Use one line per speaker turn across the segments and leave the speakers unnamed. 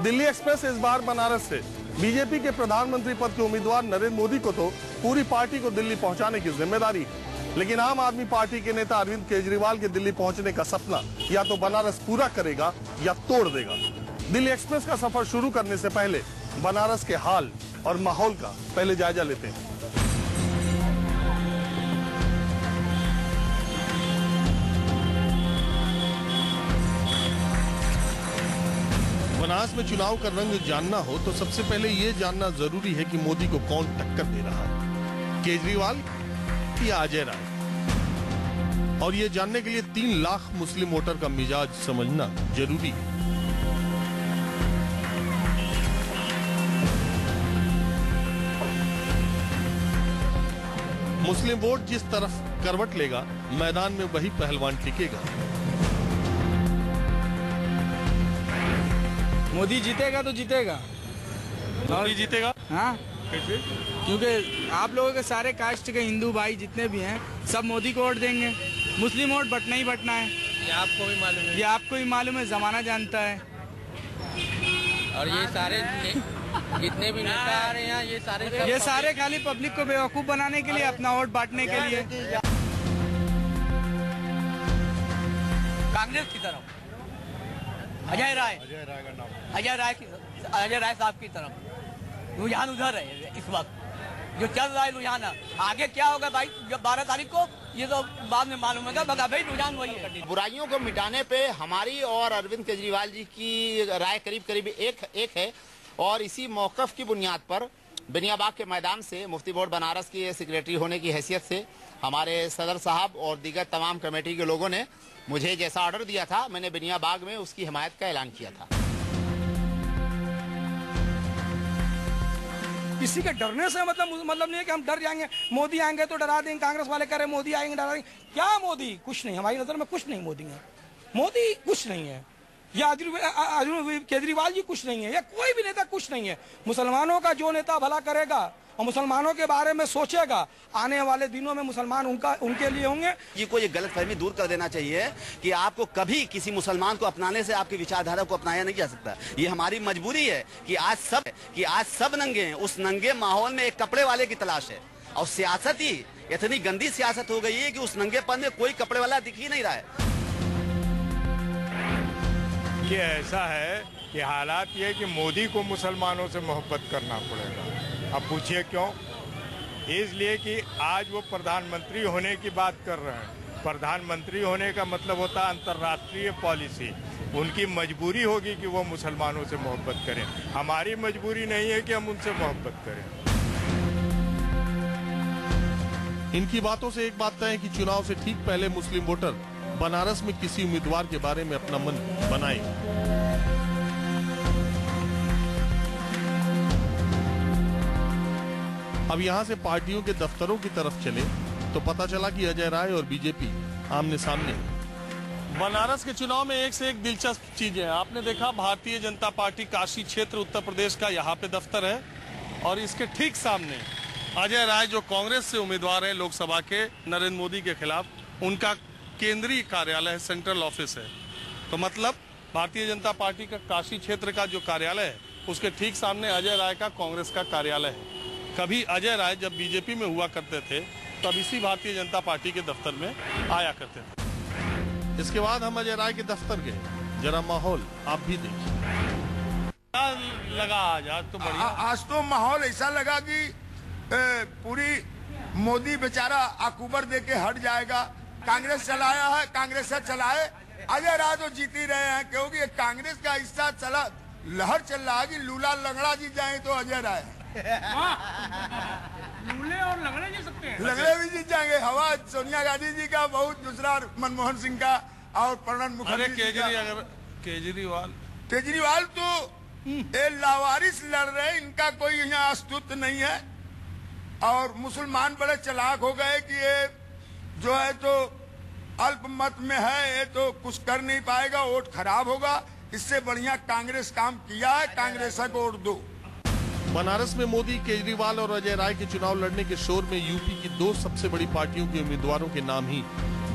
Delhi express इस बार बनारस से BJP के प्रधानमंत्री पद के उम्मीदवार नरेंद्र मोदी को तो पूरी पार्टी को दिल्ली पहुंचाने की जिम्मेदारी है, लेकिन आम आदमी पार्टी के नेता अरविंद केजरीवाल के दिल्ली पहुंचने का सपना या तो बनारस पूरा करेगा या तोड़ देगा। दिल्ली एक्सप्रेस का सफर शुरू करने से पहले बनारस के हाल और माहौल का पहले जायजा लेते हैं। बनारस में चुनाव का रंग जानना हो तो सबसे पहले ये जानना जरूरी है कि मोदी को कौन टक्कर दे रहा है, केजरीवाल या अजय राय। और ये जानने के लिए 3 लाख मुस्लिम वोटर का मिजाज समझना जरूरी है। मुस्लिम वोट जिस तरफ करवट लेगा, मैदान में वही पहलवान टिकेगा।
मोदी जीतेगा तो जीतेगा।
मोदी जीतेगा?
हाँ, क्योंकि आप लोगों के सारे कास्ट के हिंदू भाई जितने भी हैं सब मोदी को वोट देंगे। मुस्लिम वोट बटना ही बटना है।
ये आपको भी मालूम है।
ये आपको भी मालूम है, जमाना जानता है।
और ये सारे जितने भी नेता आ रहे हैं ये सारे
खाली पब्लिक को बेवकूफ बनाने के लिए, अपना वोट बांटने के लिए।
कांग्रेस की तरफ अजय राय का नाम, अजय राय साहब की तरफ रुझान उधर है इस वक्त जो चल रहा है रुझान। आगे क्या होगा भाई, जब 12 तारीख को ये तो बाद में मालूम होगा, बता भाई रुझान वही है।
बुराइयों को मिटाने पे हमारी और अरविंद केजरीवाल जी की राय करीब करीब एक है, और इसी मौकफ की बुनियाद पर बेनियाबाग के मैदान से मुफ्ती बोर्ड बनारस की सेक्रेटरी होने की हैसियत से हमारे सदर साहब और दीगर तमाम कमेटी के लोगों ने मुझे जैसा ऑर्डर दिया था, मैंने बेनियाबाग में उसकी हिमायत का ऐलान किया था।
किसी के डरने से मतलब नहीं है कि हम डर जाएंगे, मोदी आएंगे तो डरा देंगे, कांग्रेस वाले कह रहे मोदी आएंगे डरा देंगे। क्या मोदी? कुछ नहीं, हमारी नजर में कुछ नहीं मोदी है। मोदी कुछ नहीं है, या केजरीवाल जी कुछ नहीं है, या कोई भी नेता कुछ नहीं है। मुसलमानों का जो नेता भला करेगा और मुसलमानों के बारे में सोचेगा, आने वाले दिनों में मुसलमान उनके लिए होंगे।
जी को ये गलतफहमी दूर कर देना चाहिए कि आपको कभी किसी मुसलमान को अपनाने से आपकी विचारधारा को अपनाया नहीं जा सकता। ये हमारी मजबूरी है कि आज सब नंगे हैं। उस नंगे माहौल में एक कपड़े वाले की तलाश है, और सियासत ही इतनी गंदी सियासत हो गई है कि उस नंगेपन में कोई कपड़े वाला दिख ही नहीं रहा है।
ये ऐसा है कि हालात ये कि मोदी को मुसलमानों से मोहब्बत करना पड़ेगा। अब पूछिए क्यों? इसलिए कि आज वो प्रधानमंत्री होने की बात कर रहे हैं। प्रधानमंत्री होने का मतलब होता है अंतर्राष्ट्रीय पॉलिसी। उनकी मजबूरी होगी कि वो मुसलमानों से मोहब्बत करें। हमारी मजबूरी नहीं है कि हम उनसे मोहब्बत करें।
इनकी बातों से एक बात तय है कि चुनाव से ठीक पहले मुस्लिम वोटर बनारस में किसी उम्मीदवार के बारे में अपना मन बनाएगा। अब यहां से पार्टियों के दफ्तरों की तरफ चले तो पता चला कि अजय राय और बीजेपी आमने सामने है। बनारस के चुनाव में एक से एक दिलचस्प चीजें हैं। आपने देखा भारतीय जनता पार्टी काशी क्षेत्र उत्तर प्रदेश का यहाँ पे दफ्तर है, और इसके ठीक सामने अजय राय जो कांग्रेस से उम्मीदवार है लोकसभा के नरेंद्र मोदी के खिलाफ, उनका केंद्रीय कार्यालय है, सेंट्रल ऑफिस है। तो मतलब भारतीय जनता पार्टी का काशी क्षेत्र का जो कार्यालय है उसके ठीक सामने अजय राय का कांग्रेस का कार्यालय है। कभी अजय राय जब बीजेपी में हुआ करते थे तब इसी भारतीय जनता पार्टी के दफ्तर में आया करते थे। इसके बाद हम अजय राय के दफ्तर गए, जरा माहौल आप भी देखिए। लगा आज तो बढ़िया।
आज तो माहौल ऐसा लगा कि पूरी मोदी बेचारा अकूबर दे के हट जाएगा। कांग्रेस चलाया है, कांग्रेस से चलाए। अजय राय तो जीत ही रहे हैं, क्योंकि कांग्रेस का हिस्सा चला, लहर चल रहा है कि लूला लंगड़ा जीत जाए तो अजय राय
लूले और लंगड़े जीत सकते हैं।
लंगड़े भी जीत जाएंगे। हवा सोनिया गांधी जी का बहुत, दूसरा मनमोहन सिंह का और प्रणब मुखर्जी का। केजरीवाल तो ये लावारिस लड़ रहे, इनका कोई यहाँ अस्तित्व नहीं है। और मुसलमान बड़े चालाक हो गए कि ये जो है तो अल्प मत में है, ये तो कुछ कर नहीं पाएगा, वोट खराब होगा। इससे बढ़िया कांग्रेस काम किया है, कांग्रेस को वोट दो।
बनारस में मोदी, केजरीवाल और अजय राय के चुनाव लड़ने के शोर में यूपी की 2 सबसे बड़ी पार्टियों के उम्मीदवारों के नाम ही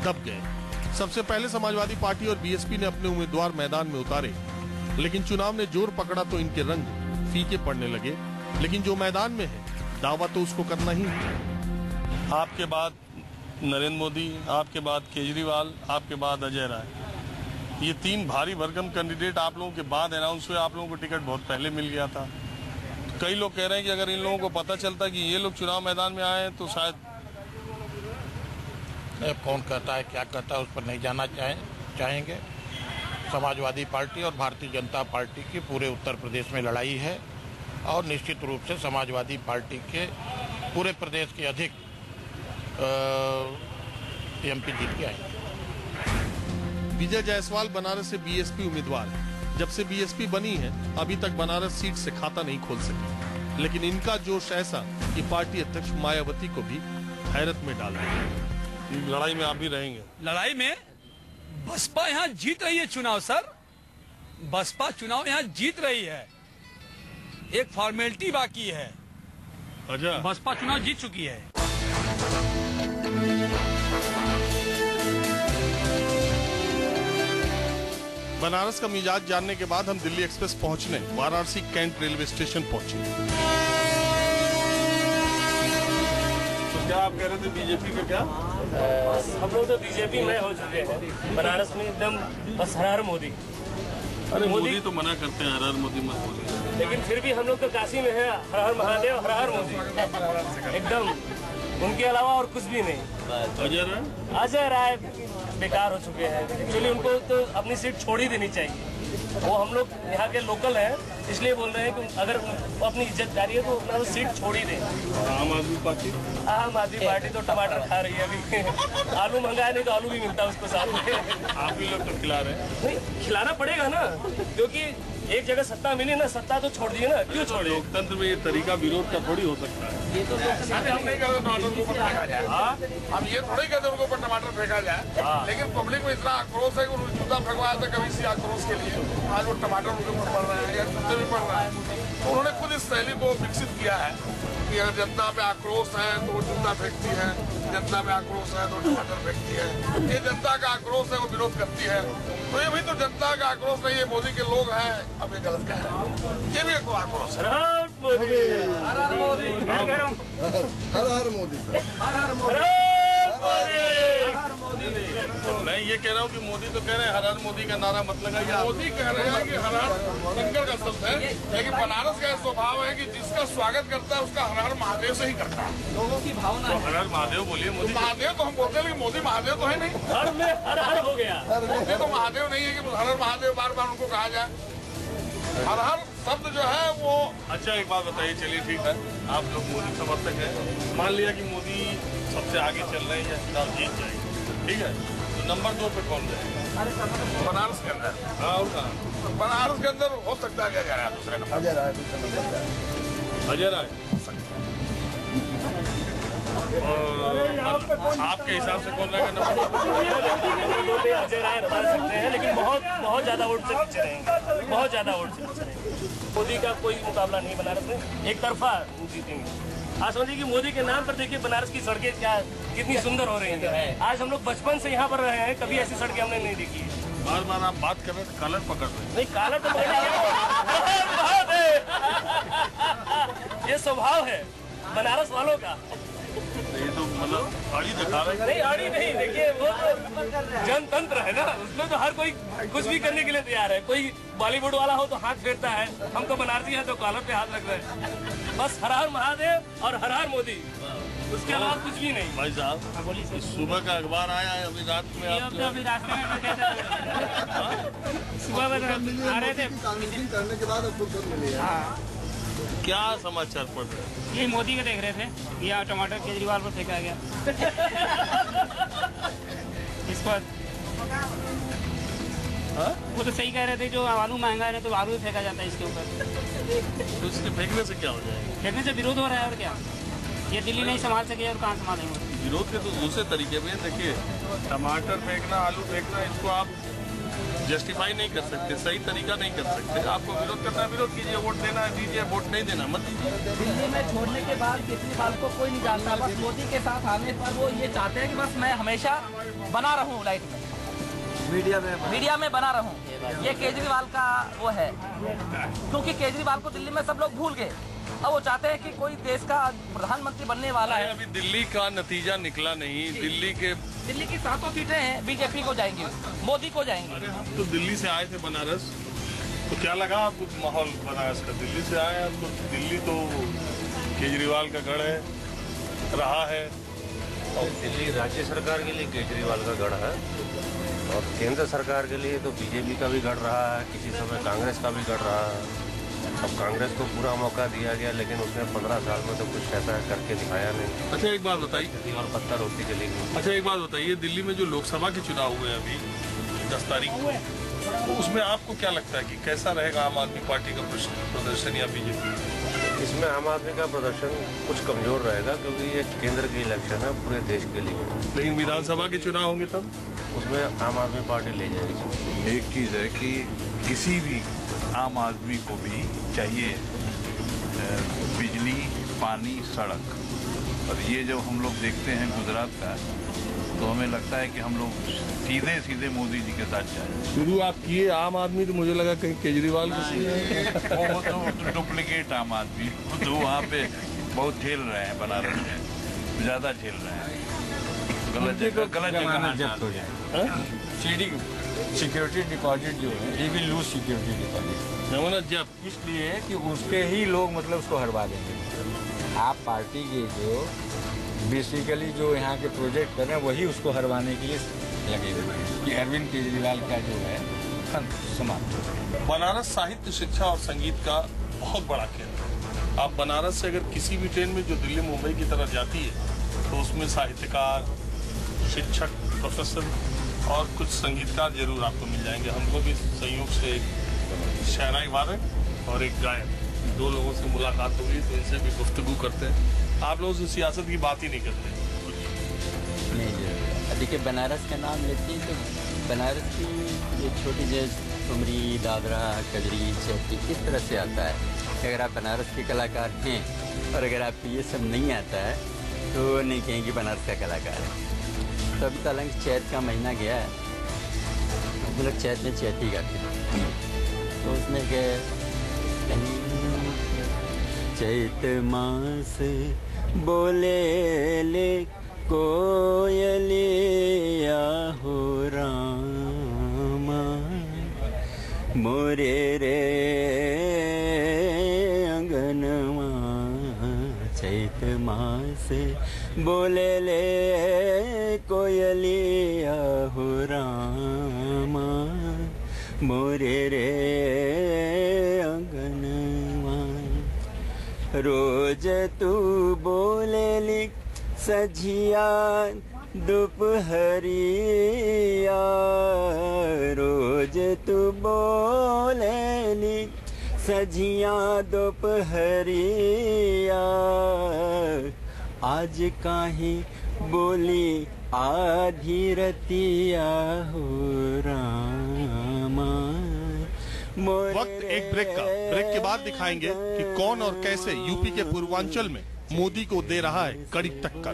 दब गए। सबसे पहले समाजवादी पार्टी और बीएसपी ने अपने उम्मीदवार मैदान में उतारे। लेकिन चुनाव ने जोर पकड़ा तो इनके रंग फीके पड़ने लगे। लेकिन जो मैदान में है दावा तो उसको करना ही है। आपके बाद नरेंद्र मोदी, आपके बाद केजरीवाल, आपके बाद अजय राय, ये 3 भारी भरकम कैंडिडेट आप लोगों के बाद अनाउंस हुए। आप लोगों को टिकट बहुत पहले मिल गया था। तो कई लोग कह रहे हैं कि अगर इन लोगों को पता चलता कि ये लोग चुनाव मैदान में आए तो शायद
कौन कहता है क्या कहता है उस पर नहीं जाना चाहेंगे। समाजवादी पार्टी और भारतीय जनता पार्टी की पूरे उत्तर प्रदेश में लड़ाई है और निश्चित रूप से समाजवादी पार्टी के पूरे प्रदेश के अधिक एमपी जीत के आएंगे।
विजय जायसवाल बनारस से बीएसपी उम्मीदवार है। जब से बीएसपी बनी है अभी तक बनारस सीट से खाता नहीं खोल सकी। लेकिन इनका जोश ऐसा कि पार्टी अध्यक्ष मायावती को भी हैरत में डाल दिया। लड़ाई में आप भी रहेंगे?
लड़ाई में बसपा यहाँ जीत रही है चुनाव सर। बसपा चुनाव यहाँ जीत रही है। एक फॉर्मेलिटी बाकी है।
अच्छा,
बसपा चुनाव जीत चुकी है।
बनारस का मिजाज जानने के बाद हम दिल्ली एक्सप्रेस पहुंचने वाराणसी कैंट रेलवे स्टेशन पहुंचे। तो क्या आप कह रहे थे बीजेपी का क्या?
हम लोग तो बीजेपी में हो चुके हैं बनारस में एकदम बस हर हर मोदी।
अरे मोदी तो मना करते हैं, हर हर मोदी मत बोलिए।
लेकिन फिर भी हम लोग तो काशी में है, हर हर महादेव हर हर मोदी एकदम। उनके अलावा और कुछ भी नहीं। अजय राय बेकार हो चुके हैं। एक्चुअली उनको तो अपनी सीट छोड़ ही देनी चाहिए। वो हम लोग यहाँ के लोकल हैं इसलिए बोल रहे हैं कि अगर वो अपनी इज्जतदारी है तो अपना सीट छोड़ ही दें।
आम आदमी पार्टी?
आम आदमी पार्टी तो टमाटर खा रही है अभी। आलू मंगाया नहीं तो आलू भी मिलता है उसको साथ में।
आप ही लोग तो खिला रहे हैं।
नहीं, खिलाना पड़ेगा ना, क्योंकि एक जगह सत्ता मिली ना, सत्ता तो छोड़ दिए ना, क्यों छोड़े?
लोकतंत्र में ये तरीका विरोध का थोड़ी हो सकता है।
ये तो
हम नहीं कहते टमाटर के ऊपर फेंका जाए। हम ये थोड़ी कहते उनके ऊपर टमाटर फेंका जाए, लेकिन पब्लिक में इतना आक्रोश है कि उन्होंने जूता फेंकवाया था कभी इसी आक्रोश के लिए। आज वो टमाटर उनके ऊपर पड़ रहे हैं या जूते भी पड़ रहा है। तो उन्होंने खुद इस शैली को विकसित किया है कि अगर जनता पे आक्रोश है तो वो जूता फेंकती है, जनता में आक्रोश है तो टमाटर फेंकती है। ये जनता का आक्रोश है, वो विरोध करती है। तो ये भी तो जनता का आक्रोश नहीं, ये मोदी के लोग हैं। अब ये गलत क्या है? ये भी एक आक्रोश है।
मैं ये कह रहा हूँ कि मोदी तो कह रहे हैं हर हर मोदी का नारा मत लगाइए।
मोदी कह रहे हैं कि हर हर शंकर का शब्द है, लेकिन बनारस का स्वभाव है कि जिसका स्वागत करता है उसका हर हर महादेव से ही करता है।
लोगों की भावना
तो हर हर महादेव बोलिए। मोदी
महादेव तो हम बोलते हैं, लेकिन मोदी महादेव तो है नहीं।
हर में हर हर हो गया।
मोदी तो महादेव नहीं है कि हर हर महादेव बार बार उनको कहा जाए। हर हर शब्द जो है वो।
अच्छा, एक बात बताइए, चलिए ठीक है, आप लोग मोदी समर्थक हैं। मान लिया कि मोदी सबसे आगे चल रहे हैं या चुनाव जीत जाएंगे, ठीक है, तो नंबर 2 पे कौन रहेगा?
बनारस के अंदर।
हाँ, और कहाँ?
बनारस के अंदर हो सकता है अजय राय दूसरे नंबर।
अजय राय। आपके हिसाब से कौन रहेगा नंबर
2 पे? अजय राय बता सकते हैं, लेकिन बहुत ज्यादा वोट से पीछे रहेंगे, बहुत ज्यादा वोट से पीछे रहेंगे। मोदी का कोई मुकाबला नहीं बनारस में, एक तरफा जीतेंगे। आज समझिए कि मोदी के नाम पर देखिए बनारस की सड़कें कितनी सुंदर हो रही हैं। आज हम लोग बचपन से यहाँ पर रहे हैं, कभी ऐसी सड़कें हमने नहीं देखी है।
बार बार आप बात कर रहे हैं, कलर पकड़ रहे हैं।
नहीं, काला तो ये स्वभाव है बनारस वालों का।
ये तो मतलब आड़ी दिखा रहे हैं।
नहीं, आड़ी नहीं, देखिए वो तो जनतंत्र है ना, उसमें तो हर कोई कुछ भी करने के लिए तैयार है। कोई बॉलीवुड वाला हो तो हाथ फेरता है, हम तो बनारसी हैं तो कॉलर पे हाथ रख रहे हैं। बस हर हर महादेव और हर हर मोदी, उसके अलावा कुछ भी नहीं।
भाई साहब, सुबह का अखबार आया है, अभी रात में आप
अभी रास्ते में सुबह में आ रहे थे
करने के बाद
क्या समाचार पढ़ रहे हैं?
ये मोदी के देख रहे थे, या टमाटर केजरीवाल पर फेंका गया। इस पर वो तो सही कह रहे थे, जो आलू महंगा है तो आलू भी फेंका जाता है इसके ऊपर।
तो इसके फेंकने से क्या हो जाएगा?
फेंकने से विरोध हो रहा है और क्या। ये दिल्ली नहीं संभाल सके और कहाँ संभालेंगे?
विरोध के तो दूसरे तरीके भी हैं। देखिए, टमाटर फेंकना, आलू फेंकना, इसको आप जस्टिफाई नहीं कर सकते, सही तरीका नहीं कर सकते। आपको विरोध करना है, विरोध कीजिए, वोट देना है दीजिए, वोट नहीं देना मत दीजिए।
दिल्ली में छोड़ने के बाद केजरीवाल को कोई नहीं जानता, बस मोदी के साथ आने पर वो ये चाहते हैं कि बस मैं हमेशा बना रहूं लाइट में। मीडिया में बना रहूं, ये केजरीवाल का वो है, क्योंकि केजरीवाल को दिल्ली में सब लोग भूल गए। अब वो चाहते हैं कि कोई देश का प्रधानमंत्री बनने वाला है।
अभी दिल्ली का नतीजा निकला नहीं। दिल्ली
की 7 सीटें हैं बीजेपी को जाएंगी, मोदी को जाएंगी।
हम तो दिल्ली से आए थे बनारस, तो क्या लगा आपको माहौल बनारस का? दिल्ली से आए आप तो, दिल्ली तो केजरीवाल का गढ़ है, रहा है।
और दिल्ली राज्य सरकार के लिए केजरीवाल का गढ़ है और केंद्र सरकार के लिए तो बीजेपी का भी गढ़ रहा है, किसी समय कांग्रेस का भी गढ़ रहा है। अब कांग्रेस को पूरा मौका दिया गया, लेकिन उसने 15 साल में तो कुछ ऐसा करके दिखाया नहीं।
अच्छा एक बात बताइए,
और पत्थर रोटी के लिए।
अच्छा एक बात बताइए, दिल्ली में जो लोकसभा के चुनाव हुए अभी 10 तारीख को, तो उसमें आपको क्या लगता है कि कैसा रहेगा आम आदमी पार्टी का प्रदर्शन या बीजेपी?
इसमें आम आदमी का प्रदर्शन कुछ कमजोर रहेगा, क्योंकि ये केंद्र की इलेक्शन है पूरे देश के लिए।
लेकिन विधानसभा के चुनाव होंगे तब
उसमें आम आदमी पार्टी ले जाएगी।
एक चीज़ है कि किसी भी आम आदमी को भी चाहिए बिजली, पानी, सड़क। और ये जब हम लोग देखते हैं गुजरात का, तो हमें लगता है कि हम लोग सीधे सीधे मोदी जी के साथ जाएं।
शुरू आप किए आम आदमी, तो मुझे लगा कहीं केजरीवाल
वो तो डुप्लीकेट आम आदमी तो वहाँ पे बहुत झेल रहे हैं, बनारस में ज़्यादा झेल रहे हैं। गलत जगह
जब्त हो जाए। सिक्योरिटी डिपॉजिट जो है, ये भी लूज सिक्योरिटी डिपॉजिट,
जब
इसलिए कि उसके ही लोग मतलब उसको हरवा देंगे। आप पार्टी के जो बेसिकली जो यहाँ के प्रोजेक्ट कर रहे हैं, वही उसको हरवाने के लिए लगे हुए हैं कि अरविंद केजरीवाल का जो है समाप्त।
बनारस साहित्य, शिक्षा और संगीत का बहुत बड़ा केंद्र है। आप बनारस से अगर किसी भी ट्रेन में जो दिल्ली मुंबई की तरफ जाती है, तो उसमें साहित्यकार, शिक्षक, प्रोफेसर और कुछ संगीतकार जरूर आपको मिल जाएंगे। हम लोग इस संयोग से एक शहनाई वादक और एक गायक, 2 लोगों से मुलाकात हुई, तो इनसे भी गुफ्तगू करते हैं। आप लोग से सियासत की बात ही नहीं करते।
नहीं, देखिए बनारस का नाम लेते हैं तो बनारस की ये छोटी जैस ठुमरी, दादरा, कजरी, चौकी किस तरह से आता है। अगर आप बनारस के कलाकार हैं और अगर आपको ये सब नहीं आता है, तो नहीं कहेंगे बनारस का कलाकार है। तो अभी तलंग चैत का महीना गया है, हम लोग चैत में चैत ही गाते हैं। तो उसमें गए चैत मास बोले ले कोयलिया हो रामा, मोरे रे अंगनवा। चैत मास बोले ले कोयलिया हो रामा, मोरे रे अंगनवा। रोज तू बोले लिख सझिया दोपहरिया, रोज तू बोले लिख सझिया दोपहरिया। आज काहे बोली आधी रतिया हो रामा।
वक्त एक ब्रेक का। ब्रेक के बाद दिखाएंगे कि कौन और कैसे यूपी के पूर्वांचल में मोदी को दे रहा है कड़ी टक्कर।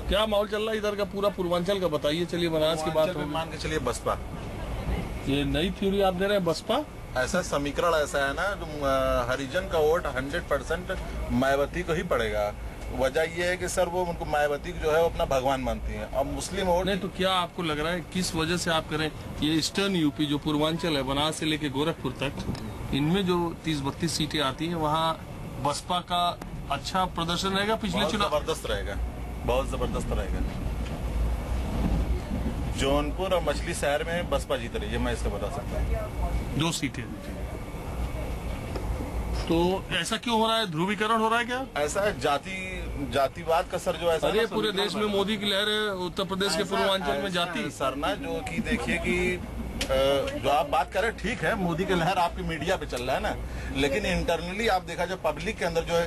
क्या माहौल चल रहा है इधर का, पूरा पूर्वांचल का बताइए। चलिए बनारस की बात
मान के चलिए बसपा,
ये नई थ्योरी आप दे रहे हैं बसपा।
ऐसा समीकरण ऐसा है ना, हरिजन का वोट 100% मायावती को ही पड़ेगा। वजह ये है कि सर वो उनको मायावती जो है वो अपना भगवान मानती है। अब मुस्लिम वोट
नहीं, तो क्या आपको लग रहा है किस वजह से आप करें ये ईस्टर्न यूपी जो पूर्वांचल है, बनारस से लेके गोरखपुर तक, इनमें जो 30-32 सीटें आती हैं, वहाँ बसपा का अच्छा प्रदर्शन रहेगा? पिछले चुनाव
जबरदस्त रहेगा, बहुत जबरदस्त रहेगा। जौनपुर और मछली शहर में बसपा जीत रही है, मैं इसको बता सकता हूँ।
2 सीटें। तो ऐसा क्यों हो रहा है? ध्रुवीकरण हो रहा है क्या?
ऐसा है जातिवाद का सर जो ऐसा।
अरे पूरे देश में मोदी की लहर है, उत्तर प्रदेश के पूर्वांचल में जाति
सर ना जो कि देखिए कि जो आप बात कर रहे हैं ठीक है, मोदी की लहर आपकी मीडिया पे चल रहा है ना, लेकिन इंटरनली आप देखा जो पब्लिक के अंदर जो है,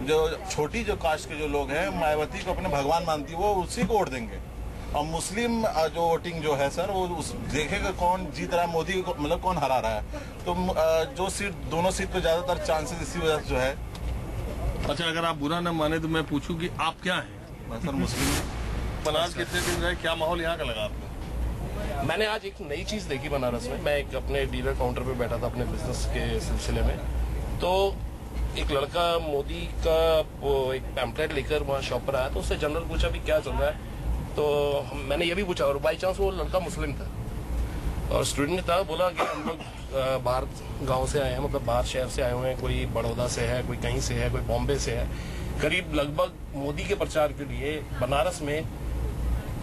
जो छोटी जो कास्ट के जो लोग हैं, मायावती को अपने भगवान मानती है, वो उसी को वोट देंगे। और मुस्लिम जो वोटिंग जो है सर, वो देखेगा कौन जीत रहा है, मोदी को मतलब कौन हरा रहा है। तो जो सीट, दोनों सीट पे ज्यादातर चांसेस इसी वजह से जो है।
अच्छा, अगर आप बुरा न माने तो मैं पूछूं कि आप क्या हैं?
सर मुस्लिम
बनारस कितने दिन रहे, क्या माहौल यहाँ का लगा आपको?
मैंने आज एक नई चीज देखी बनारस में। मैं एक अपने डीलर काउंटर पे बैठा था अपने बिजनेस के सिलसिले में, तो एक लड़का मोदी का वो एक पैम्पलेट लेकर वहाँ शॉप पर आया, तो उससे जनरल पूछा भी क्या चल रहा है, तो मैंने ये भी पूछा और बाई चांस वो लड़का मुस्लिम था और स्टूडेंट था। बोला कि हम लोग बाहर गांव से आए हैं, मतलब बाहर शहर से आए हुए हैं, कोई बड़ौदा से है, कोई कहीं से है, कोई बॉम्बे से है। करीब लगभग मोदी के प्रचार के लिए बनारस में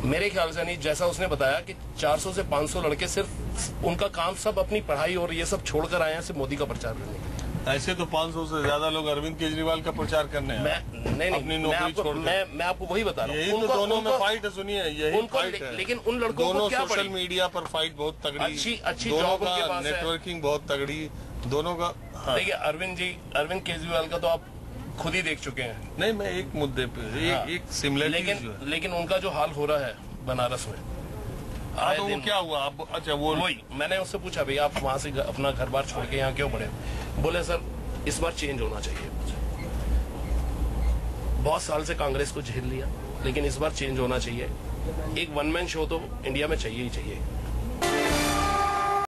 मेरे ख्याल से नहीं, जैसा उसने बताया कि 400 से 500 लड़के सिर्फ उनका काम सब अपनी पढ़ाई और ये सब छोड़कर आए हैं सिर्फ मोदी का प्रचार करने के लिए।
ऐसे तो 500 से ज्यादा लोग अरविंद केजरीवाल का प्रचार करने हैं।
अपनी नौकरी छोड़ मैं आपको वही बता रहा हूँ।
यही तो दोनों में फाइट है, सुनिए यही फाइट है।
लेकिन उन लड़कों
दोनों
को क्या
सोशल मीडिया पर फाइट बहुत तगड़ी,
अच्छी
दोनों
जॉब
का
उनके पास है,
नेटवर्किंग बहुत तगड़ी दोनों का।
देखिए अरविंद केजरीवाल का तो आप खुद ही देख चुके हैं।
नहीं, मैं एक मुद्दे पे एक सिमिलरिटी,
लेकिन उनका जो हाल हो रहा है बनारस में,
तो वो क्या हुआ आप? अच्छा वो
वही मैंने उससे पूछा भाई आप वहां से अपना घर बार छोड़ के यहाँ क्यों पड़े? बोले सर इस बार चेंज होना चाहिए। बहुत साल से कांग्रेस को झेल लिया, लेकिन इस बार चेंज होना चाहिए। एक वन मैन शो तो इंडिया में चाहिए ही चाहिए।